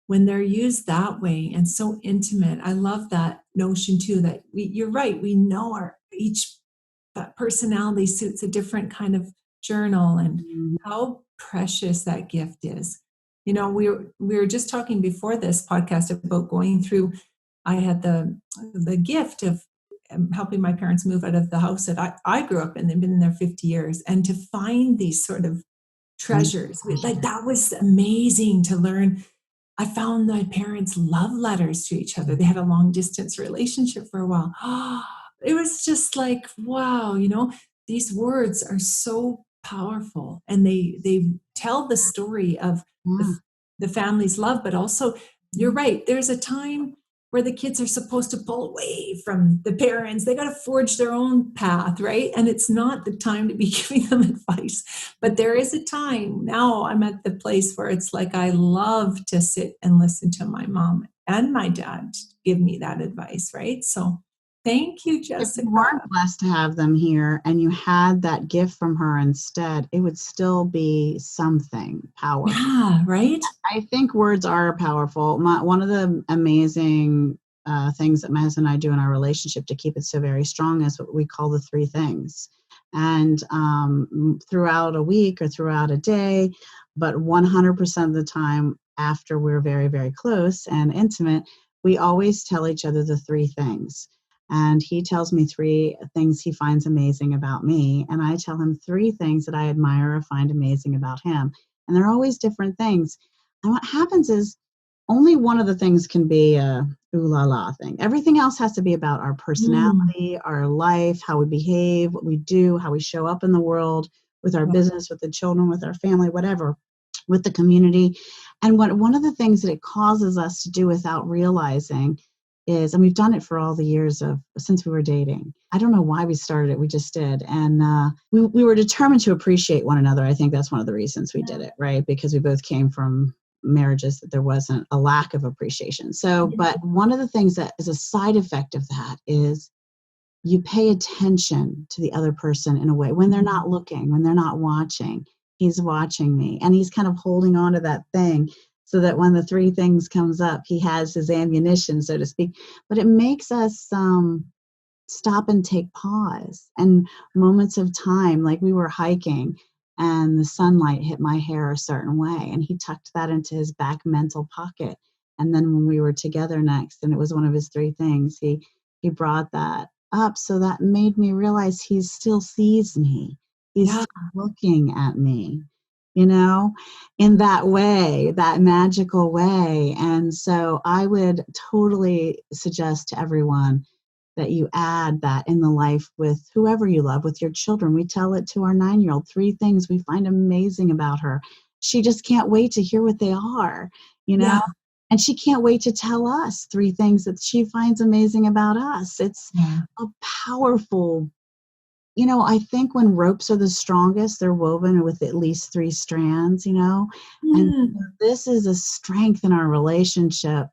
when they're used that way and so intimate, I love that notion too, that you're right. We know each personality suits a different kind of journal, and how precious that gift is. You know, we were just talking before this podcast about going through, I had the gift of helping my parents move out of the house that I grew up in. They've been in there 50 years. And to find these sort of treasures, like that was amazing to learn. I found my parents' love letters to each other. They had a long distance relationship for a while. It was just like, wow, you know, these words are so powerful, and they tell the story of the family's love, but also, you're right, there's a time where the kids are supposed to pull away from the parents. They got to forge their own path, right? And it's not the time to be giving them advice. But there is a time. Now I'm at the place where it's like, I love to sit and listen to my mom and my dad give me that advice, right? So thank you, Jessica. If you weren't blessed to have them here and you had that gift from her instead, it would still be something powerful. Yeah, right? I think words are powerful. One of the amazing things that my husband and I do in our relationship to keep it so very strong is what we call the three things. And throughout a week or throughout a day, but 100% of the time after we're very, very close and intimate, we always tell each other the three things. And he tells me three things he finds amazing about me, and I tell him three things that I admire or find amazing about him. And they're always different things. And what happens is only one of the things can be a ooh la la thing. Everything else has to be about our personality, our life, how we behave, what we do, how we show up in the world, with our business, with the children, with our family, whatever, with the community. And one of the things that it causes us to do without realizing is, and we've done it for all the years since we were dating. I don't know why we started it. We just did. And we were determined to appreciate one another. I think that's one of the reasons we did it, right? Because we both came from marriages that there wasn't a lack of appreciation. So, but one of the things that is a side effect of that is you pay attention to the other person in a way when they're not looking, when they're not watching. He's watching me, and he's kind of holding on to that thing, so that when the three things comes up, he has his ammunition, so to speak. But it makes us stop and take pause, and moments of time, like we were hiking and the sunlight hit my hair a certain way, and he tucked that into his back mental pocket. And then when we were together next, and it was one of his three things, he brought that up. So that made me realize he still sees me. He's still looking at me, you know, in that way, that magical way. And so I would totally suggest to everyone that you add that in the life with whoever you love, with your children. We tell it to our 9-year-old, 3 things we find amazing about her. She just can't wait to hear what they are, Yeah. and she can't wait to tell us 3 things that she finds amazing about us. It's a powerful, I think when ropes are the strongest, they're woven with at least 3 strands, and this is a strength in our relationship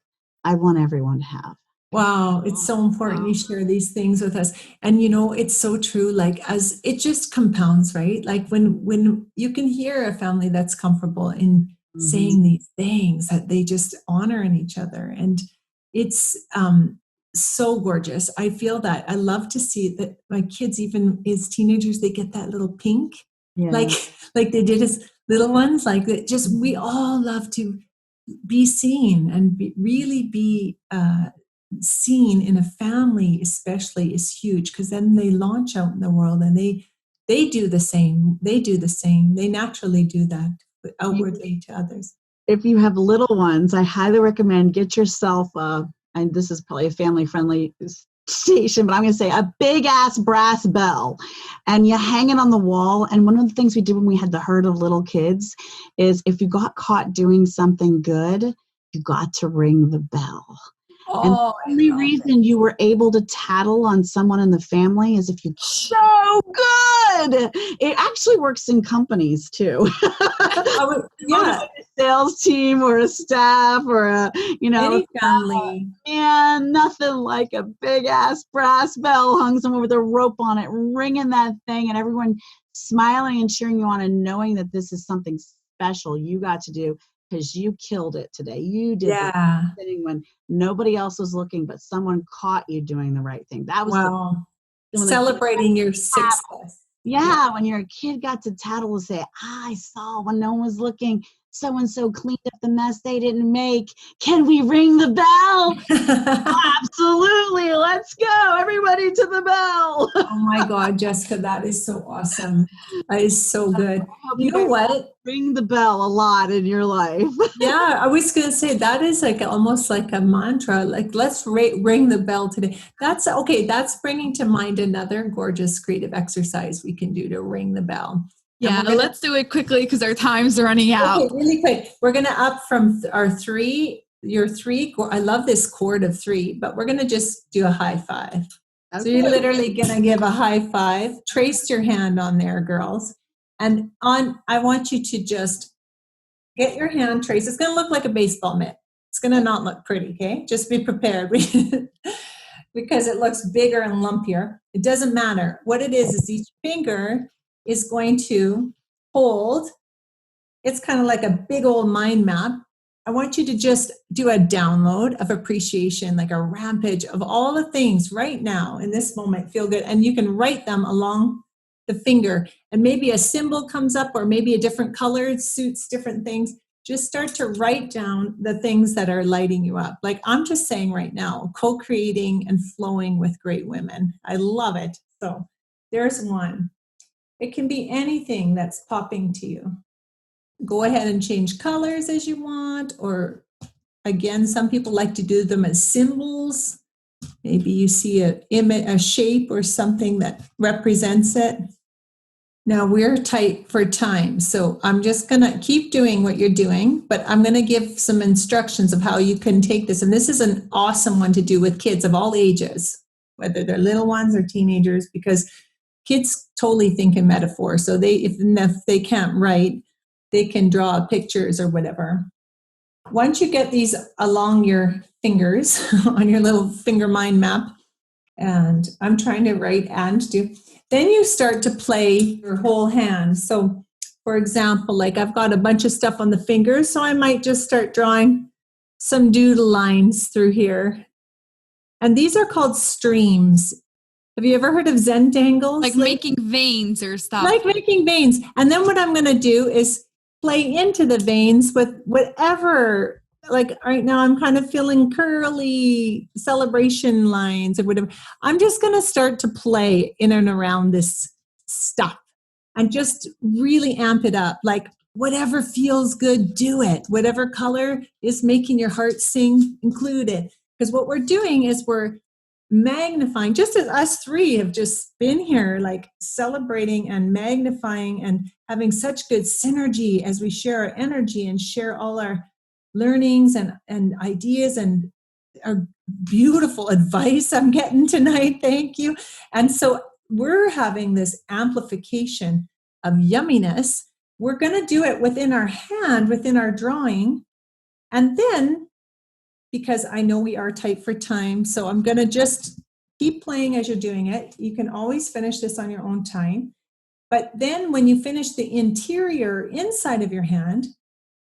I want everyone to have. Wow, it's so important you share these things with us. And it's so true, like as it just compounds, right? Like when you can hear a family that's comfortable in saying these things that they just honor in each other. And it's so gorgeous. I feel that. I love to see that my kids, even as teenagers, they get that little pink, like they did as little ones. Like it just, we all love to be seen and really be seen in a family, especially, is huge, because then they launch out in the world and they do the same. They naturally do that outwardly to others. If you have little ones, I highly recommend get yourself and this is probably a family friendly station, but I'm going to say a big ass brass bell, and you hang it on the wall. And one of the things we did when we had the herd of little kids is if you got caught doing something good, you got to ring the bell. And the only reason you were able to tattle on someone in the family is if you so good. It actually works in companies too. A sales team or a staff or any family. And nothing like a big ass brass bell hung somewhere with a rope on it, ringing that thing, and everyone smiling and cheering you on and knowing that this is something special you got to do. Because you killed it today. You did the thing when nobody else was looking, but someone caught you doing the right thing. That was celebrating your success. Yeah, when you're a kid, got to tattle and say, I saw when no one was looking, so-and-so cleaned up the mess they didn't make. Can we ring the bell? Absolutely. Let's go. Everybody to the bell. Oh my God, Jessica, that is so awesome. That is so good. You know what? Ring the bell a lot in your life. Yeah, I was going to say that is like almost like a mantra. Like, let's ring the bell today. That's okay. That's bringing to mind another gorgeous creative exercise we can do to ring the bell. Yeah, let's do it quickly because our time's running out. Okay, really quick. We're going to up from your 3. I love this chord of 3, but we're going to just do a high 5. Okay. So you're literally going to give a high 5. Trace your hand on there, girls. And I want you to just get your hand traced. It's going to look like a baseball mitt. It's going to not look pretty, okay? Just be prepared because it looks bigger and lumpier. It doesn't matter. What it is each finger is going to hold. It's kind of like a big old mind map. I want you to just do a download of appreciation, like a rampage of all the things right now in this moment feel good. And you can write them along the finger, and maybe a symbol comes up or maybe a different color suits different things. Just start to write down the things that are lighting you up. Like I'm just saying right now, co-creating and flowing with great women. I love it. So there's one. It can be anything that's popping to you. Go ahead and change colors as you want, or again, some people like to do them as symbols. Maybe you see a shape or something that represents it. Now we're tight for time, so I'm just going to keep doing what you're doing, but I'm going to give some instructions of how you can take this. And this is an awesome one to do with kids of all ages, whether they're little ones or teenagers, because kids totally think in metaphor. So if they can't write, they can draw pictures or whatever. Once you get these along your fingers on your little finger mind map, and I'm trying to write and do, then you start to play your whole hand. So for example, like I've got a bunch of stuff on the fingers, so I might just start drawing some doodle lines through here. And these are called streams. Have you ever heard of Zentangles? Like making veins or stuff. Like making veins. And then what I'm going to do is play into the veins with whatever, like right now I'm kind of feeling curly celebration lines or whatever. I'm just going to start to play in and around this stuff and just really amp it up. Like whatever feels good, do it. Whatever color is making your heart sing, include it. Because what we're doing is we're magnifying, just as us three have just been here, like celebrating and magnifying and having such good synergy as we share our energy and share all our learnings and ideas and our beautiful advice I'm getting tonight. Thank you. And so we're having this amplification of yumminess. We're going to do it within our hand, within our drawing. And then, because I know we are tight for time, so I'm going to just keep playing as you're doing it. You can always finish this on your own time. But then when you finish the interior inside of your hand,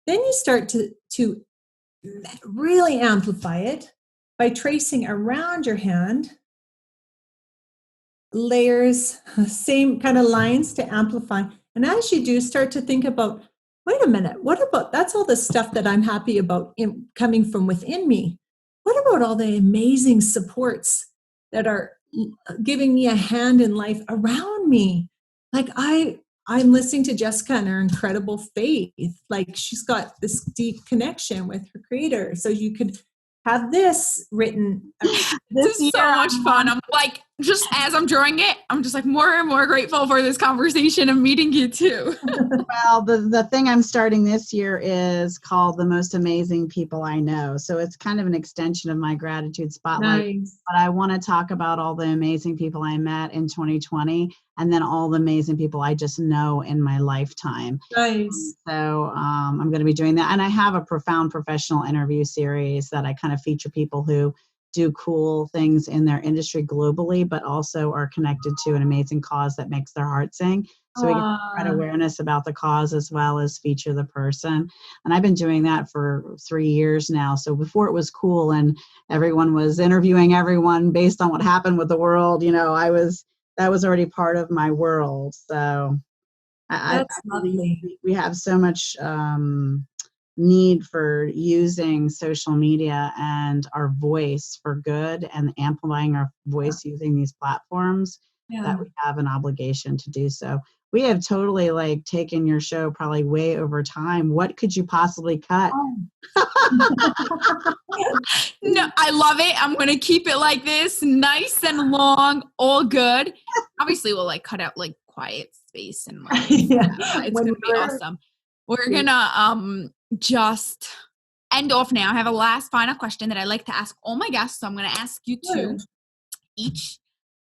then you start to really amplify it by tracing around your hand layers, same kind of lines to amplify. And as you do, start to think about, wait a minute, what about, that's all the stuff that I'm happy about coming from within me. What about all the amazing supports that are giving me a hand in life around me? Like I'm listening to Jessica and her incredible faith. Like she's got this deep connection with her creator. So you could have this written. This is so much fun. I'm like, just as I'm drawing it, I'm just like more and more grateful for this conversation and meeting you too. Well, the thing I'm starting this year is called The Most Amazing People I Know. So it's kind of an extension of my gratitude spotlight. Nice. But I want to talk about all the amazing people I met in 2020 and then all the amazing people I just know in my lifetime. Nice. So I'm going to be doing that. And I have a profound professional interview series that I kind of feature people who do cool things in their industry globally, but also are connected to an amazing cause that makes their heart sing. So we can spread awareness about the cause as well as feature the person. And I've been doing that for 3 years now. So before it was cool and everyone was interviewing everyone based on what happened with the world, you know, that was already part of my world. So That's lovely. We have so much need for using social media and our voice for good and amplifying our voice using these platforms that we have an obligation to do so. We have totally like taken your show probably way over time. What could you possibly cut? No, I love it. I'm going to keep it like this, nice and long, all good. Obviously, we'll like cut out like quiet space and like, it's going to be awesome. We're going to just end off now. I have a last final question that I like to ask all my guests. So I'm going to ask you two each.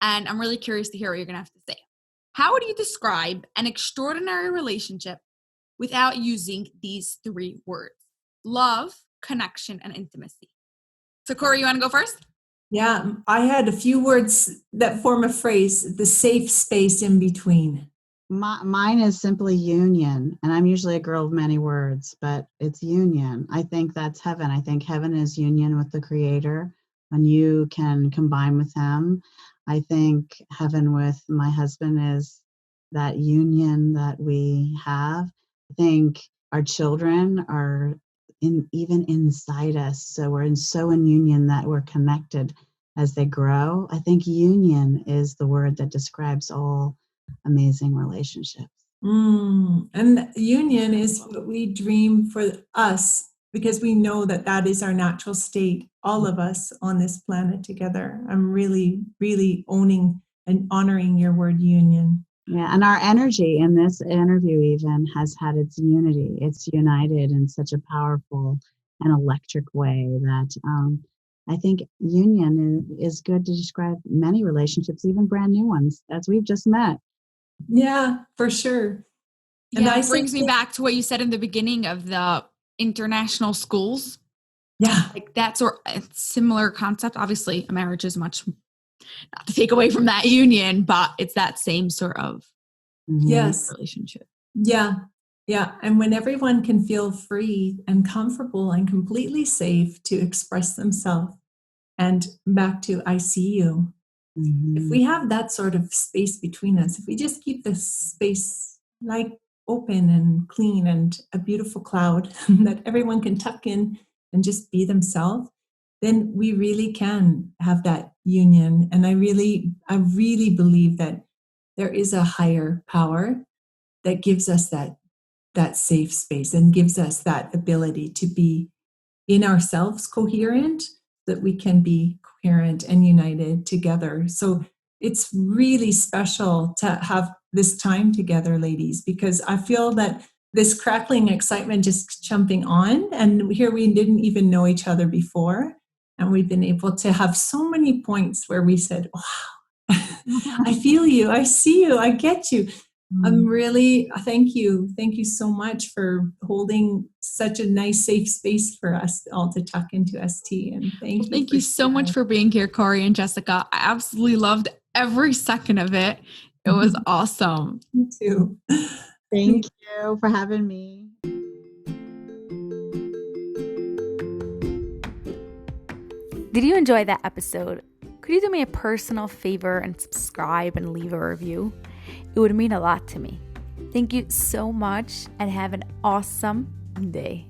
And I'm really curious to hear what you're going to have to say. How would you describe an extraordinary relationship without using these 3 words? Love, connection, and intimacy. So Corry, you want to go first? Yeah, I had a few words that form a phrase, the safe space in between. Mine is simply union, and I'm usually a girl of many words, but it's union. I think that's heaven. I think heaven is union with the Creator when you can combine with Him. I think heaven with my husband is that union that we have. I think our children are even inside us, so we're so in union that we're connected as they grow. I think union is the word that describes all amazing relationships. And union is what we dream for us because we know that that is our natural state, all of us on this planet together. I'm really, really owning and honoring your word union. Yeah, and our energy in this interview even has had its unity. It's united in such a powerful and electric way that I think union is good to describe many relationships, even brand new ones, as we've just met. Yeah, for sure. And that brings me back to what you said in the beginning of the international schools. Yeah. Like that's a similar concept. Obviously, a marriage is much, not to take away from that union, but it's that same sort of relationship. Yeah. Yeah. And when everyone can feel free and comfortable and completely safe to express themselves, and back to I see you. If we have that sort of space between us, if we just keep the space like open and clean and a beautiful cloud that everyone can tuck in and just be themselves, then we really can have that union. And I really believe that there is a higher power that gives us that safe space and gives us that ability to be in ourselves coherent, that we can be parent and united together. So it's really special to have this time together, ladies, because I feel that this crackling excitement just jumping on, and here we didn't even know each other before, and we've been able to have so many points where we said, wow, I feel you, I see you, I get you. I'm really, thank you so much for holding such a nice safe space for us all to tuck into ST, and Thank you so much for being here, Corry and Jessica. I absolutely loved every second of it. It was awesome. Me too. Thank you for having me. Did you enjoy that episode? Could you do me a personal favor and subscribe and leave a review? It would mean a lot to me. Thank you so much and have an awesome day.